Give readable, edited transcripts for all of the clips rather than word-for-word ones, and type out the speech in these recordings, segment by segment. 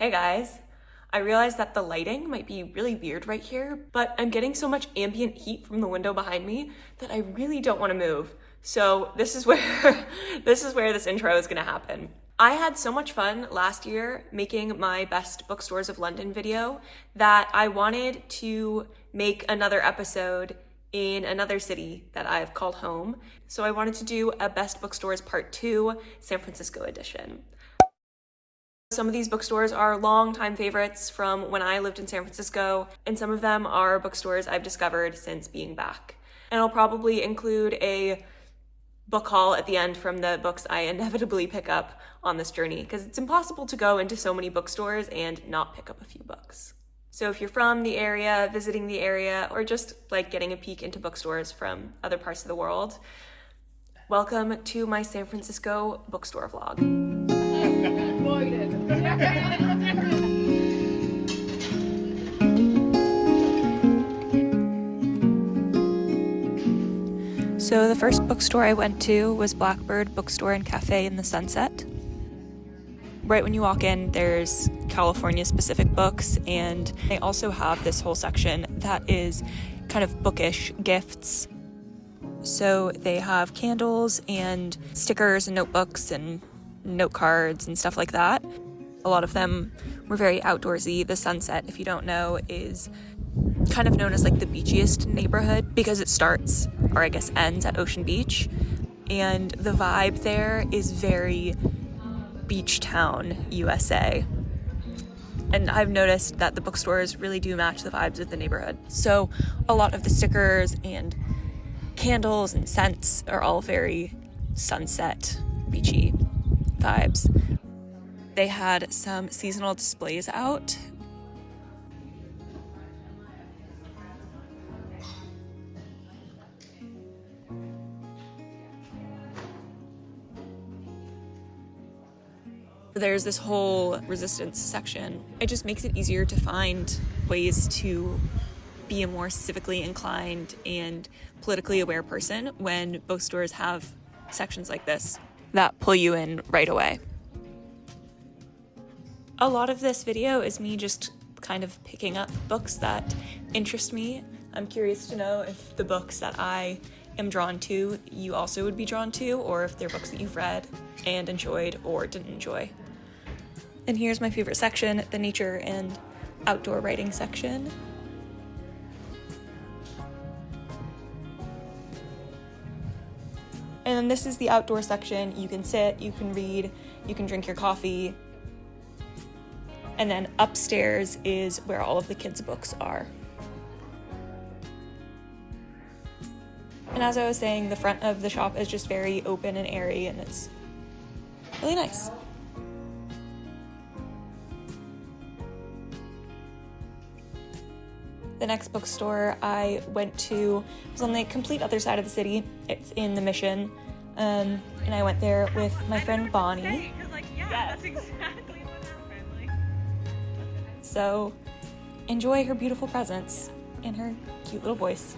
Hey guys, I realize that the lighting might be really weird right here, but I'm getting so much ambient heat from the window behind me that I really don't want to move. So this is where this intro is gonna happen. I had so much fun last year making my best bookstores of London video that I wanted to make another episode in another city that I've called home. So I wanted to do a Best Bookstores Part 2 San Francisco edition. Some of these bookstores are longtime favorites from when I lived in San Francisco, and some of them are bookstores I've discovered since being back. And I'll probably include a book haul at the end from the books I inevitably pick up on this journey, because it's impossible to go into so many bookstores and not pick up a few books. So if you're from the area, visiting the area, or just like getting a peek into bookstores from other parts of the world, welcome to my San Francisco bookstore vlog. So the first bookstore I went to was Blackbird Bookstore and Cafe in the Sunset. Right when you walk in, there's California-specific books, and they also have this whole section that is kind of bookish gifts. So they have candles and stickers and notebooks and note cards and stuff like that. A lot of them were very outdoorsy. The Sunset, if you don't know, is kind of known as like the beachiest neighborhood because it starts, or I guess ends, at Ocean Beach. And the vibe there is very beach town, USA. And I've noticed that the bookstores really do match the vibes of the neighborhood. So a lot of the stickers and candles and scents are all very sunset, beachy vibes. They had some seasonal displays out. There's this whole resistance section. It just makes it easier to find ways to be a more civically inclined and politically aware person when bookstores have sections like this that pull you in right away. A lot of this video is me just kind of picking up books that interest me. I'm curious to know if the books that I am drawn to, you also would be drawn to, or if they're books that you've read and enjoyed or didn't enjoy. And here's my favorite section, the nature and outdoor writing section. And then this is the outdoor section. You can sit, you can read, you can drink your coffee. And then upstairs is where all of the kids' books are. And as I was saying, the front of the shop is just very open and airy, and it's really nice. The next bookstore I went to was on the complete other side of the city. It's in the Mission, and I went there with my friend Bonnie. That's exactly what happened. So enjoy her beautiful presence and her cute little voice.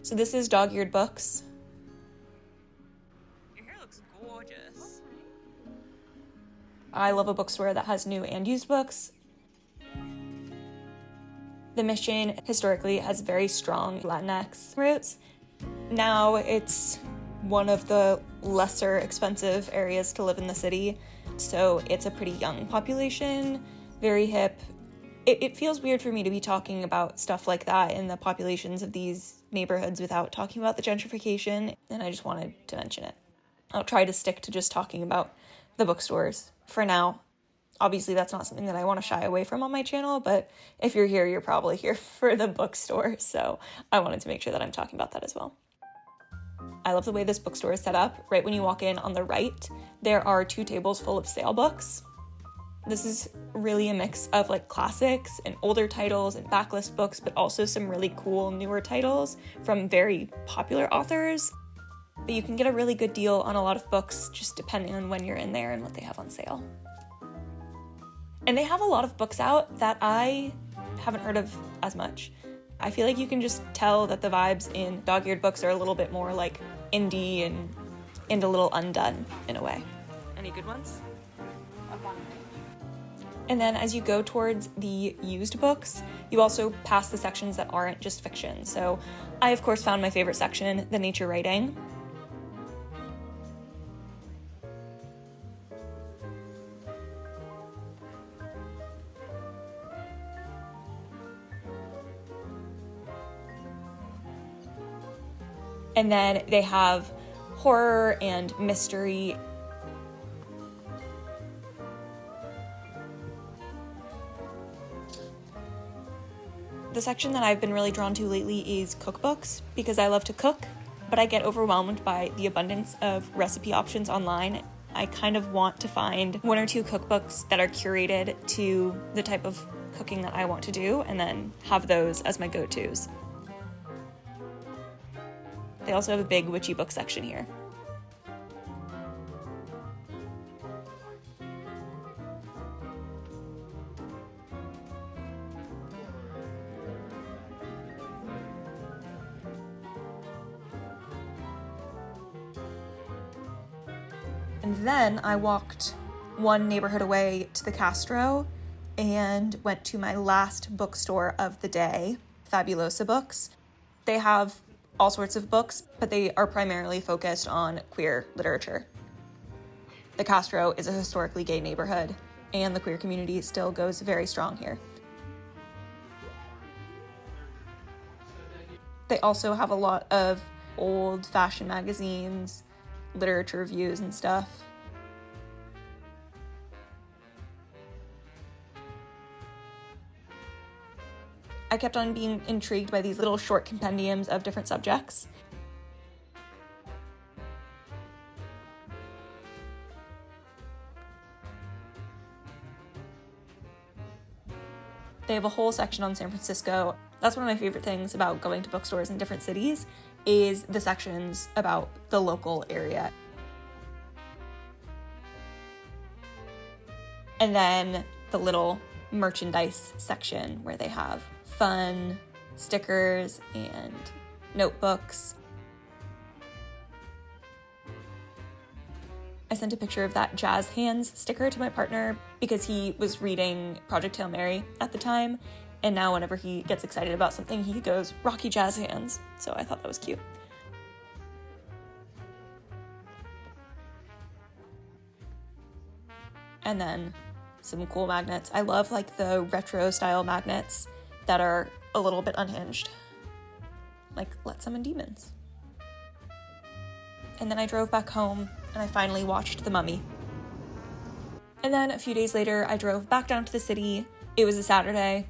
So this is Dog-Eared Books. Your hair looks gorgeous. I love a bookstore that has new and used books. The Mission historically has very strong Latinx roots. Now it's one of the lesser expensive areas to live in the city, so it's a pretty young population, very hip. It feels weird for me to be talking about stuff like that in the populations of these neighborhoods without talking about the gentrification, and I just wanted to mention it. I'll try to stick to just talking about the bookstores for now. Obviously, that's not something that I want to shy away from on my channel, but if you're here, you're probably here for the bookstore, so I wanted to make sure that I'm talking about that as well. I love the way this bookstore is set up. Right when you walk in on the right, there are 2 tables full of sale books. This is really a mix of like classics and older titles and backlist books, but also some really cool newer titles from very popular authors. But you can get a really good deal on a lot of books just depending on when you're in there and what they have on sale. And they have a lot of books out that I haven't heard of as much. I feel like you can just tell that the vibes in Dog-Eared Books are a little bit more like indie and a little undone in a way. Any good ones? And then as you go towards the used books, you also pass the sections that aren't just fiction. So I, of course, found my favorite section, the nature writing. And then they have horror and mystery. The section that I've been really drawn to lately is cookbooks because I love to cook, but I get overwhelmed by the abundance of recipe options online. I kind of want to find one or two cookbooks that are curated to the type of cooking that I want to do and then have those as my go-tos. They also have a big witchy book section here. And then I walked one neighborhood away to the Castro and went to my last bookstore of the day, Fabulosa Books. They have all sorts of books, but they are primarily focused on queer literature. The Castro is a historically gay neighborhood, and the queer community still goes very strong here. They also have a lot of old fashion magazines, literature reviews and stuff. I kept on being intrigued by these little short compendiums of different subjects. They have a whole section on San Francisco. That's one of my favorite things about going to bookstores in different cities is the sections about the local area. And then the little merchandise section where they have fun stickers and notebooks. I sent a picture of that Jazz Hands sticker to my partner because he was reading Project Hail Mary at the time, and now whenever he gets excited about something, he goes, "Rocky Jazz Hands." So I thought that was cute. And then some cool magnets. I love like the retro style magnets that are a little bit unhinged. Like Let Summon Demons. And then I drove back home and I finally watched The Mummy. And then a few days later, I drove back down to the city. It was a Saturday.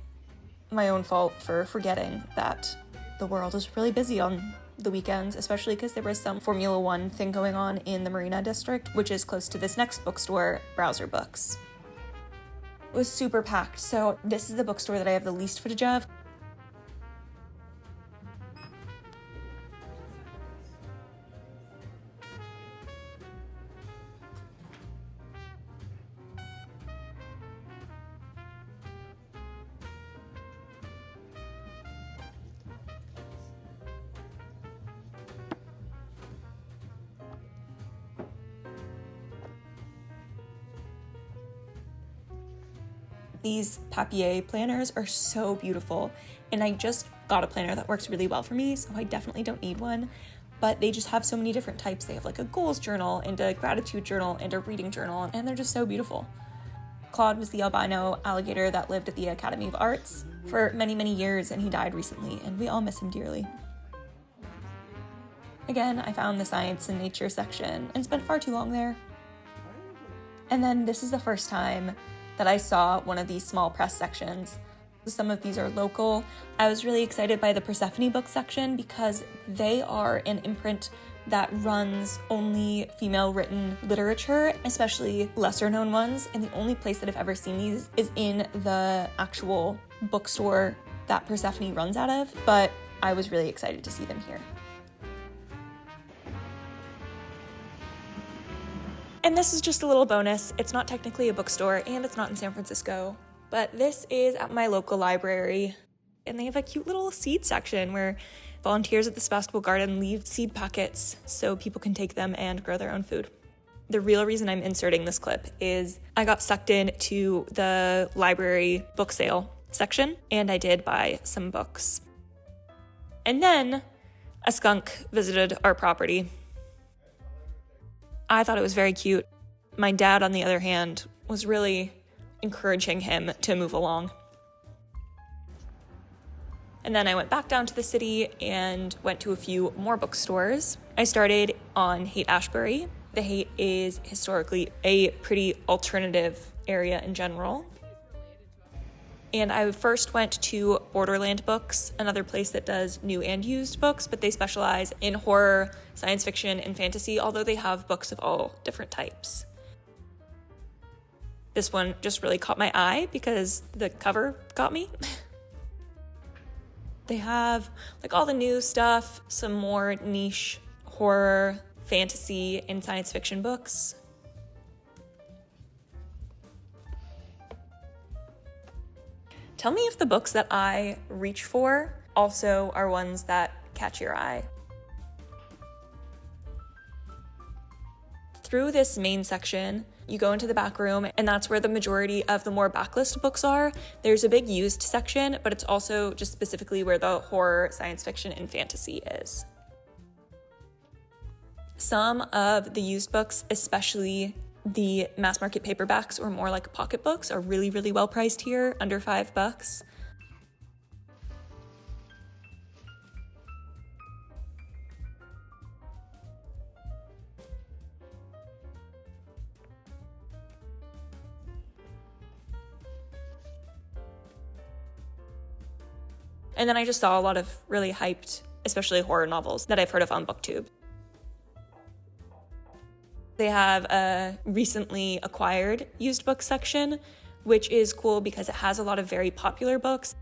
My own fault for forgetting that the world is really busy on the weekends, especially because there was some Formula One thing going on in the Marina District, which is close to this next bookstore, Browser Books. It was super packed, so this is the bookstore that I have the least footage of. These papier planners are so beautiful, and I just got a planner that works really well for me, so I definitely don't need one, but they just have so many different types. They have like a goals journal and a gratitude journal and a reading journal, and they're just so beautiful. Claude was the albino alligator that lived at the Academy of Arts for many, many years, and he died recently, and we all miss him dearly. Again, I found the science and nature section and spent far too long there. And then this is the first time that I saw one of these small press sections. Some of these are local. I was really excited by the Persephone book section because they are an imprint that runs only female written literature, especially lesser known ones. And the only place that I've ever seen these is in the actual bookstore that Persephone runs out of, but I was really excited to see them here. And this is just a little bonus. It's not technically a bookstore and it's not in San Francisco, but this is at my local library. And they have a cute little seed section where volunteers at the Sebastopol Garden leave seed packets so people can take them and grow their own food. The real reason I'm inserting this clip is I got sucked into the library book sale section, and I did buy some books. And then a skunk visited our property. I thought it was very cute. My dad, on the other hand, was really encouraging him to move along. And then I went back down to the city and went to a few more bookstores. I started on Haight-Ashbury. The Haight is historically a pretty alternative area in general. And I first went to Borderlands Books, another place that does new and used books, but they specialize in horror, science fiction, and fantasy, although they have books of all different types. This one just really caught my eye because the cover got me. They have like all the new stuff, some more niche horror, fantasy, and science fiction books. Tell me if the books that I reach for also are ones that catch your eye. Through this main section, you go into the back room, and that's where the majority of the more backlist books are. There's a big used section, but it's also just specifically where the horror, science fiction, and fantasy is. Some of the used books, especially the mass market paperbacks or more like pocketbooks, are really, really well priced here, under $5. And then I just saw a lot of really hyped, especially horror novels that I've heard of on BookTube. They have a recently acquired used book section, which is cool because it has a lot of very popular books.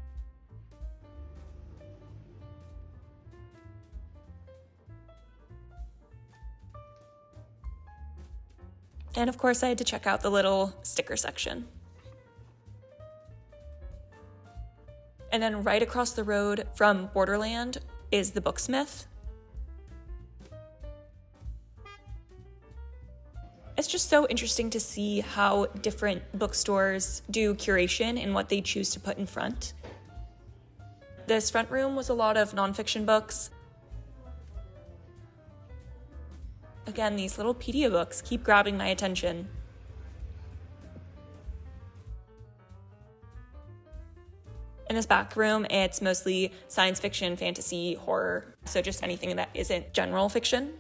And of course, I had to check out the little sticker section. And then right across the road from Borderlands is the Booksmith. It's just so interesting to see how different bookstores do curation and what they choose to put in front. This front room was a lot of nonfiction books. Again, these little pedia books keep grabbing my attention. In this back room, it's mostly science fiction, fantasy, horror, so just anything that isn't general fiction.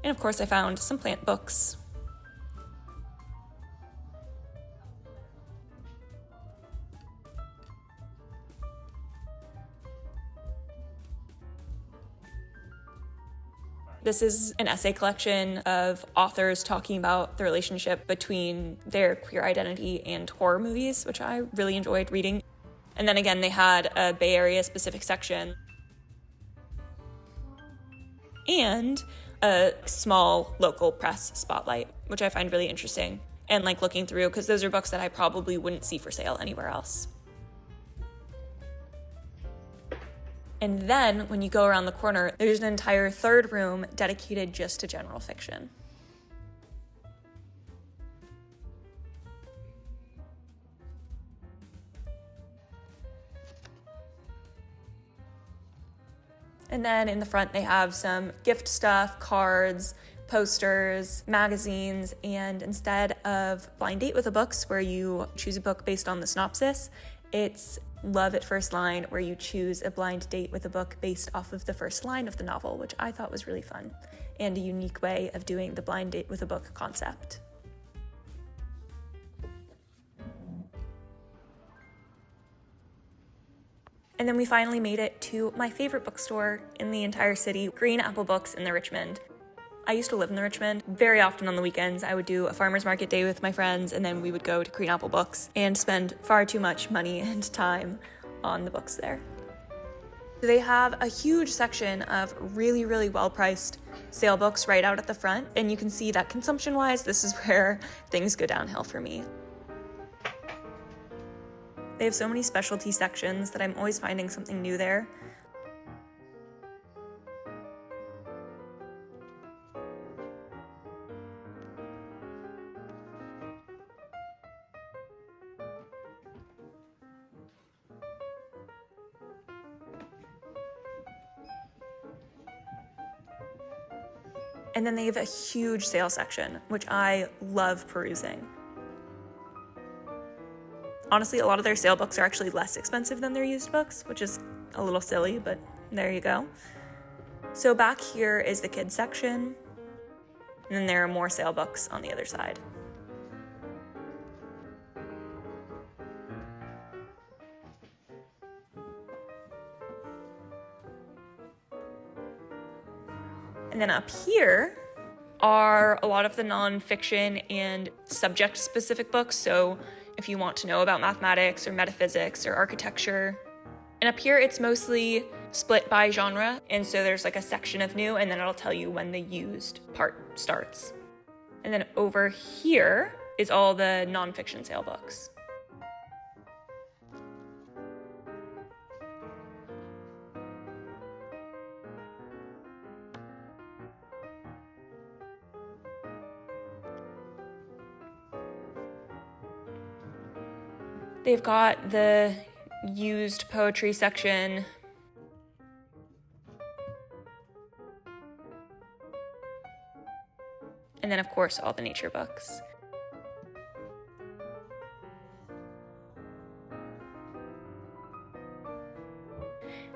And of course, I found some plant books. This is an essay collection of authors talking about the relationship between their queer identity and horror movies, which I really enjoyed reading. And then again, they had a Bay Area specific section and a small local press spotlight, which I find really interesting. And like looking through, because those are books that I probably wouldn't see for sale anywhere else. And then when you go around the corner, there's an entire third room dedicated just to general fiction. And then in the front, they have some gift stuff, cards, posters, magazines, and instead of blind date with a books where you choose a book based on the synopsis, it's love at first line where you choose a blind date with a book based off of the first line of the novel, which I thought was really fun and a unique way of doing the blind date with a book concept. And then we finally made it to my favorite bookstore in the entire city, Green Apple Books in the Richmond. I used to live in the Richmond. Very often on the weekends, I would do a farmer's market day with my friends, and then we would go to Green Apple Books and spend far too much money and time on the books there. They have a huge section of really, really well-priced sale books right out at the front, and you can see that consumption-wise, this is where things go downhill for me. They have so many specialty sections that I'm always finding something new there. And then they have a huge sale section, which I love perusing. Honestly, a lot of their sale books are actually less expensive than their used books, which is a little silly, but there you go. So back here is the kids section, and then there are more sale books on the other side. And then up here are a lot of the nonfiction and subject-specific books. So if you want to know about mathematics or metaphysics or architecture. And up here, it's mostly split by genre. And so there's like a section of new, and then it'll tell you when the used part starts. And then over here is all the nonfiction sale books. They've got the used poetry section. And then, of course, all the nature books.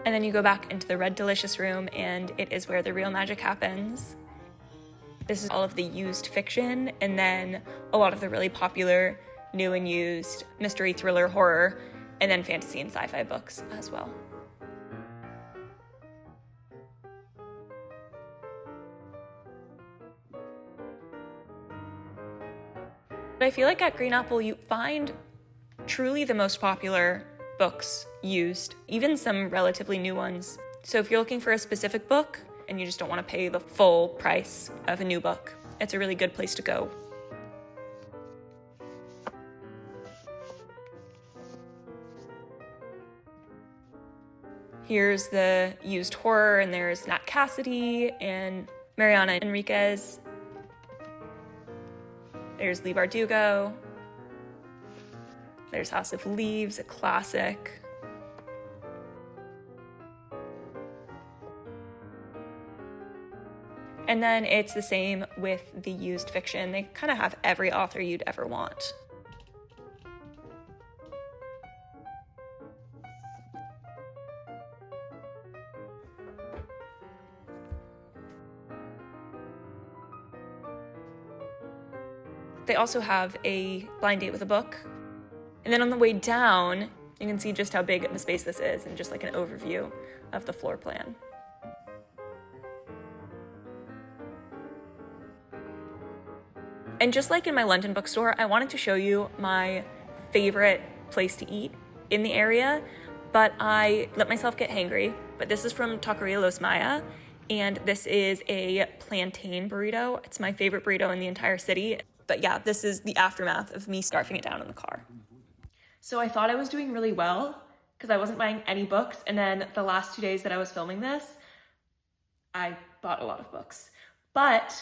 And then you go back into the Red Delicious room, and it is where the real magic happens. This is all of the used fiction, and then a lot of the really popular new and used mystery, thriller, horror, and then fantasy and sci-fi books as well. But I feel like at Green Apple you find truly the most popular books used, even some relatively new ones. So if you're looking for a specific book and you just don't want to pay the full price of a new book, it's a really good place to go. Here's the used horror, and there's Nat Cassidy and Mariana Enriquez. There's Lee Bardugo. There's House of Leaves, a classic. And then it's the same with the used fiction. They kind of have every author you'd ever want. They also have a blind date with a book. And then on the way down, you can see just how big of a space this is and just like an overview of the floor plan. And just like in my London bookstore, I wanted to show you my favorite place to eat in the area, but I let myself get hangry. But this is from Taqueria Los Maya, and this is a plantain burrito. It's my favorite burrito in the entire city. But yeah, this is the aftermath of me scarfing it down in the car. So I thought I was doing really well because I wasn't buying any books. And then the last 2 days that I was filming this, I bought a lot of books. But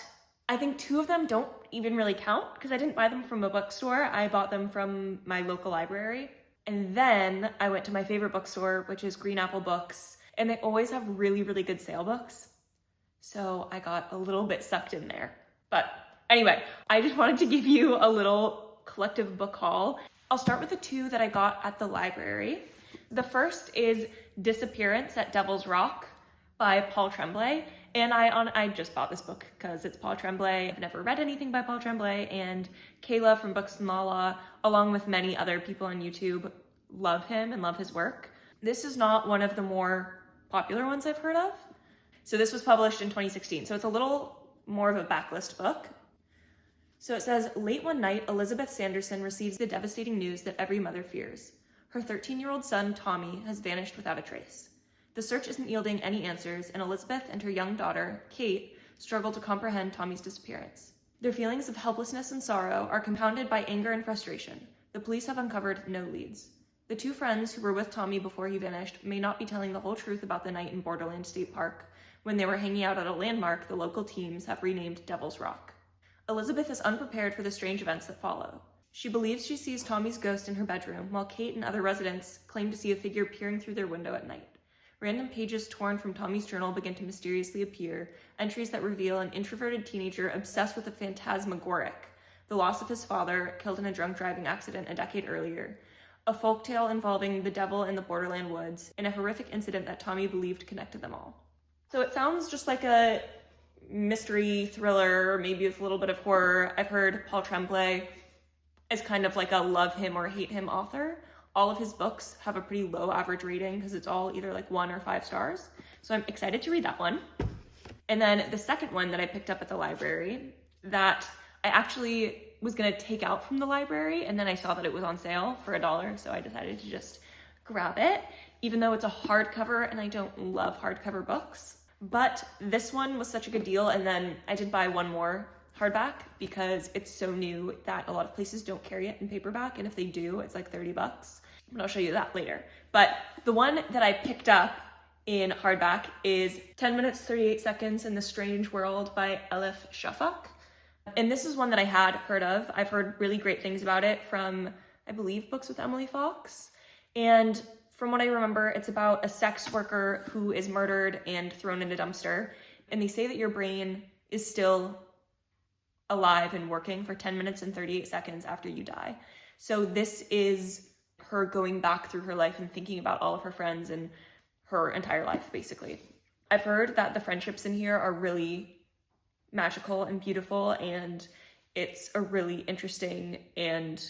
I think 2 of them don't even really count because I didn't buy them from a bookstore. I bought them from my local library. And then I went to my favorite bookstore, which is Green Apple Books. And they always have really, really good sale books. So I got a little bit sucked in there. But anyway, I just wanted to give you a little collective book haul. I'll start with the 2 that I got at the library. The first is Disappearance at Devil's Rock by Paul Tremblay. And I just bought this book because it's Paul Tremblay. I've never read anything by Paul Tremblay, and Kayla from Books and Lala, along with many other people on YouTube, love him and love his work. This is not one of the more popular ones I've heard of. So this was published in 2016, so it's a little more of a backlist book. So it says, late one night, Elizabeth Sanderson receives the devastating news that every mother fears. Her 13-year-old son, Tommy, has vanished without a trace. The search isn't yielding any answers, and Elizabeth and her young daughter, Kate, struggle to comprehend Tommy's disappearance. Their feelings of helplessness and sorrow are compounded by anger and frustration. The police have uncovered no leads. The 2 friends who were with Tommy before he vanished may not be telling the whole truth about the night in Borderlands State Park, when they were hanging out at a landmark the local teams have renamed Devil's Rock. Elizabeth is unprepared for the strange events that follow. She believes she sees Tommy's ghost in her bedroom, while Kate and other residents claim to see a figure peering through their window at night. Random pages torn from Tommy's journal begin to mysteriously appear, entries that reveal an introverted teenager obsessed with the phantasmagoric, the loss of his father, killed in a drunk driving accident a decade earlier, a folktale involving the devil in the Borderland woods, and a horrific incident that Tommy believed connected them all. So it sounds just like a mystery thriller, maybe with a little bit of horror. I've heard Paul Tremblay is kind of like a love him or hate him author. All of his books have a pretty low average rating because it's all either like 1 or 5 stars. So I'm excited to read that one. And then the second one that I picked up at the library that I actually was gonna take out from the library, and then I saw that it was on sale for $1, so I decided to just grab it, even though it's a hardcover and I don't love hardcover books. But this one was such a good deal, and then I did buy one more hardback because it's so new that a lot of places don't carry it in paperback, and if they do, it's like $30. But I'll show you that later. But the one that I picked up in hardback is 10 minutes, 38 seconds in the Strange World by Elif Shafak. And this is one that I had heard of. I've heard really great things about it from, I believe, Books with Emily Fox. And from what I remember, it's about a sex worker who is murdered and thrown in a dumpster. And they say that your brain is still alive and working for 10 minutes and 38 seconds after you die. So this is her going back through her life and thinking about all of her friends and her entire life, basically. I've heard that the friendships in here are really magical and beautiful, and it's a really interesting and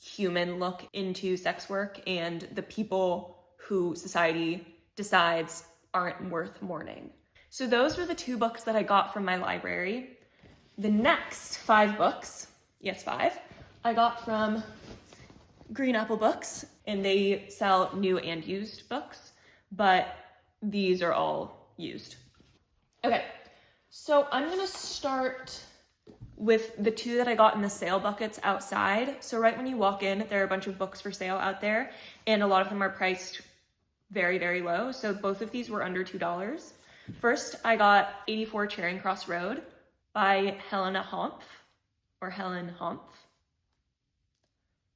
human look into sex work and the people who society decides aren't worth mourning. So those were the 2 books that I got from my library. The next 5 books, yes 5, I got from Green Apple Books, and they sell new and used books, but these are all used. Okay, so I'm gonna start with the 2 that I got in the sale buckets outside. So right when you walk in, there are a bunch of books for sale out there, and a lot of them are priced very, very low. So both of these were under $2. First, I got 84 Charing Cross Road by Helen Humph.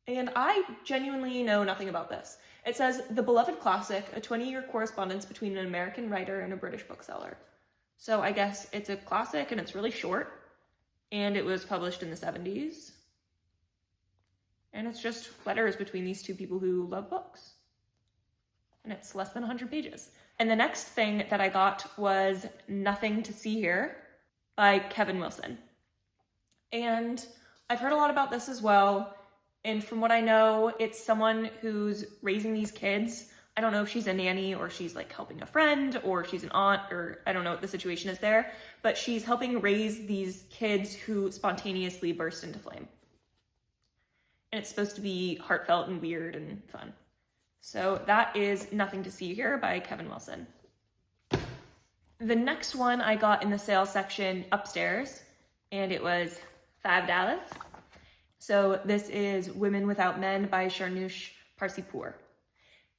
And I genuinely know nothing about this. It says, the beloved classic, a 20-year correspondence between an American writer and a British bookseller. So I guess it's a classic and it's really short, and it was published in the 70s. And it's just letters between these 2 people who love books. And it's less than 100 pages. And the next thing that I got was Nothing to See Here by Kevin Wilson. And I've heard a lot about this as well. And from what I know, it's someone who's raising these kids. I don't know if she's a nanny or she's like helping a friend or she's an aunt, or I don't know what the situation is there, but she's helping raise these kids who spontaneously burst into flame. And it's supposed to be heartfelt and weird and fun. So that is Nothing to See Here by Kevin Wilson. The next one I got in the sales section upstairs, and it was $5. So this is Women Without Men by Sharnush Parsipour.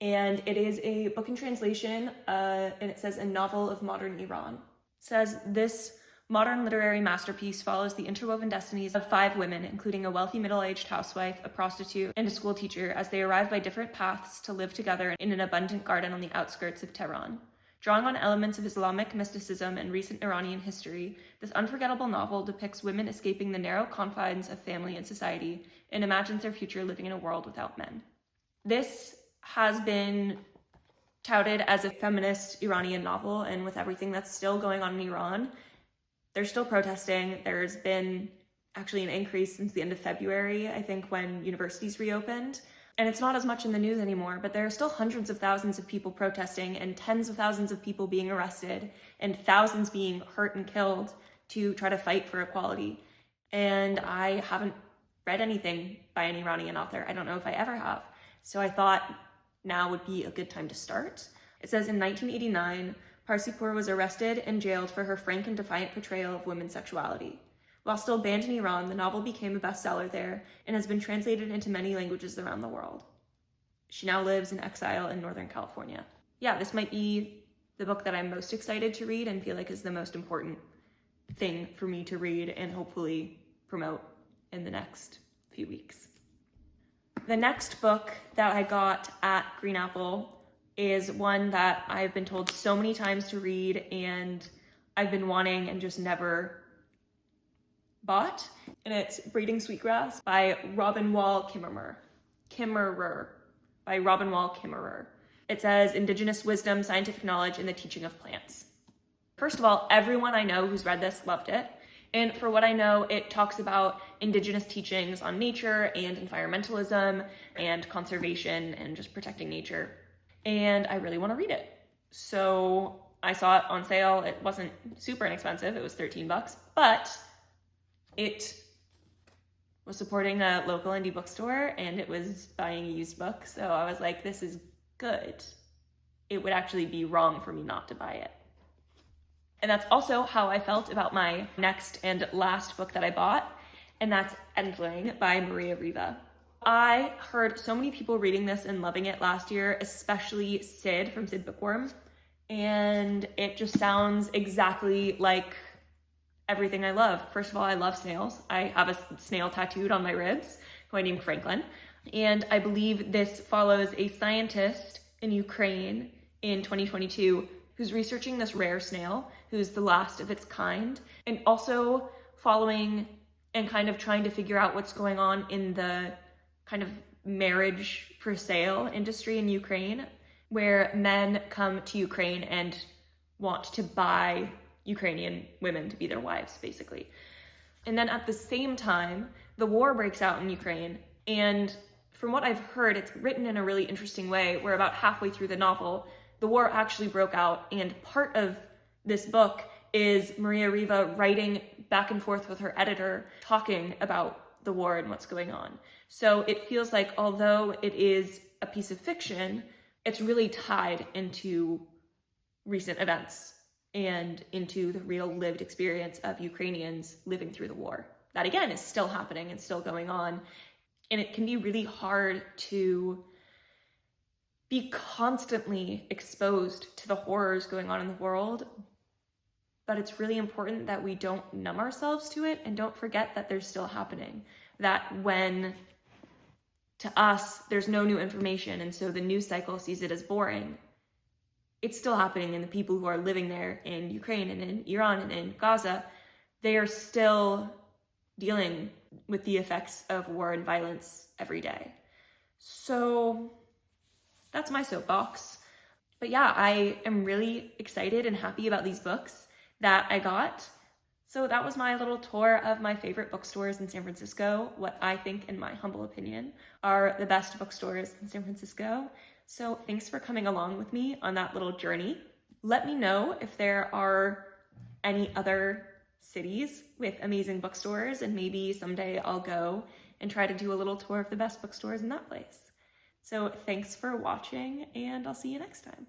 And it is a book in translation, and it says a novel of modern Iran. It says this modern literary masterpiece follows the interwoven destinies of 5 women, including a wealthy middle-aged housewife, a prostitute, and a school teacher, as they arrive by different paths to live together in an abundant garden on the outskirts of Tehran. Drawing on elements of Islamic mysticism and recent Iranian history, this unforgettable novel depicts women escaping the narrow confines of family and society and imagines their future living in a world without men. This has been touted as a feminist Iranian novel, and with everything that's still going on in Iran, they're still protesting. There's been actually an increase since the end of February, I think, when universities reopened. And it's not as much in the news anymore, but there are still hundreds of thousands of people protesting and tens of thousands of people being arrested and thousands being hurt and killed to try to fight for equality. And I haven't read anything by an Iranian author. I don't know if I ever have. So I thought now would be a good time to start. It says in 1989, Parsipour was arrested and jailed for her frank and defiant portrayal of women's sexuality. While still banned in Iran, the novel became a bestseller there and has been translated into many languages around the world. She now lives in exile in Northern California. Yeah, this might be the book that I'm most excited to read and feel like is the most important thing for me to read and hopefully promote in the next few weeks. The next book that I got at Green Apple is one that I've been told so many times to read and I've been wanting and just never bought. And it's Braiding Sweetgrass by Robin Wall Kimmerer. By Robin Wall Kimmerer. It says Indigenous wisdom, scientific knowledge, and the teaching of plants. First of all, everyone I know who's read this loved it. And for what I know, it talks about Indigenous teachings on nature and environmentalism and conservation and just protecting nature. And I really want to read it. So I saw it on sale. It wasn't super inexpensive. It was $13, but it was supporting a local indie bookstore and it was buying a used book. So I was like, this is good. It would actually be wrong for me not to buy it. And that's also how I felt about my next and last book that I bought, and that's Endling by Maria Riva. I heard so many people reading this and loving it last year, especially Sid from Sid Bookworm, and it just sounds exactly like everything I love. First of all, I love snails. I have a snail tattooed on my ribs, who I named Franklin, and I believe this follows a scientist in Ukraine in 2022 who's researching this rare snail, who's the last of its kind, and also following and kind of trying to figure out what's going on in the kind of marriage for sale industry in Ukraine, where men come to Ukraine and want to buy Ukrainian women to be their wives, basically. And then at the same time, the war breaks out in Ukraine, and from what I've heard, it's written in a really interesting way, where about halfway through the novel, the war actually broke out, and part of this book is Maria Riva writing back and forth with her editor, talking about the war and what's going on. So it feels like, although it is a piece of fiction, it's really tied into recent events and into the real lived experience of Ukrainians living through the war. That, again, is still happening and still going on. And it can be really hard to be constantly exposed to the horrors going on in the world, but it's really important that we don't numb ourselves to it and don't forget that they're still happening. That when, to us, there's no new information and so the news cycle sees it as boring, it's still happening, and the people who are living there in Ukraine and in Iran and in Gaza, they are still dealing with the effects of war and violence every day. So that's my soapbox. But yeah, I am really excited and happy about these books that I got. So that was my little tour of my favorite bookstores in San Francisco, what I think, in my humble opinion, are the best bookstores in San Francisco. So thanks for coming along with me on that little journey. Let me know if there are any other cities with amazing bookstores, and maybe someday I'll go and try to do a little tour of the best bookstores in that place. So thanks for watching, and I'll see you next time.